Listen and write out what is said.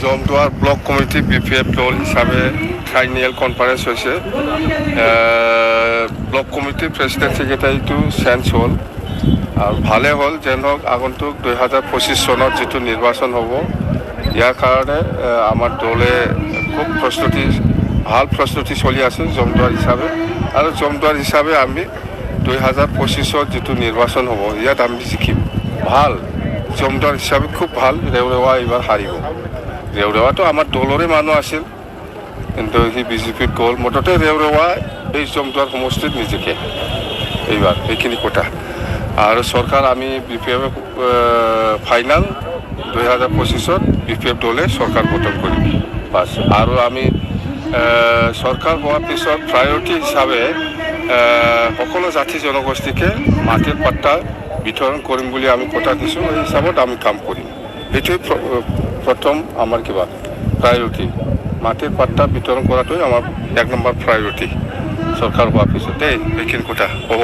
Jamduar block committee BPF দল হিচাপে final conference হৈছে ব্লক কমিটিৰ প্ৰেচিডেণ্ট ছেক্ৰেটাৰীটো চেঞ্জ হ'ল আৰু ভালে হ'ল যেন হওক আগন্তুক 2025 চনত যিটো নিৰ্বাচন হ'ব ইয়াৰ কাৰণে আমাৰ দলে খুব ভাল প্ৰস্তুতি চলি আছে জমদুৱাৰ হিচাপে আৰু জমদুৱাৰ হিচাপে আমি 2025 যিটো নিৰ্বাচন হ'ব ইয়াত আমি জিকিম ভাল জমদুৱাৰ হিচাপে খুব ভাল ৰেওৰেৱা এইবাৰ হাৰিব ৰেওৰেৱাটো আমাৰ দলৰে মানুহ আছিল কিন্তু সি বিজেপিত গ'ল মুঠতে ৰেওৰেৱা এই জমদুৱাৰ সমষ্টিত নিজিকে এইবাৰ এইখিনি কথা আৰু চৰকাৰ আমি BPF ফাইনেল 2025 BPF দলে চৰকাৰ গঠন কৰিম বাছ আৰু আমি চৰকাৰ হোৱাৰ পিছত প্ৰায়ৰিটি হিচাপে সকলো জাতি জনগোষ্ঠীকে মাটিৰ পাট্টা বিতৰণ কৰিম বুলি আমি কথা দিছোঁ এই হিচাপত আমি কাম কৰিম এইটোৱে প্ৰথম আমাৰ কিবা প্ৰায়ৰিটি মাটিৰ পাট্টা বিতৰণ কৰাটোৱে আমাৰ 1 নম্বৰ প্ৰায়ৰিটি চৰকাৰ হোৱাৰ পিছত এইখিনি কথা হ'ব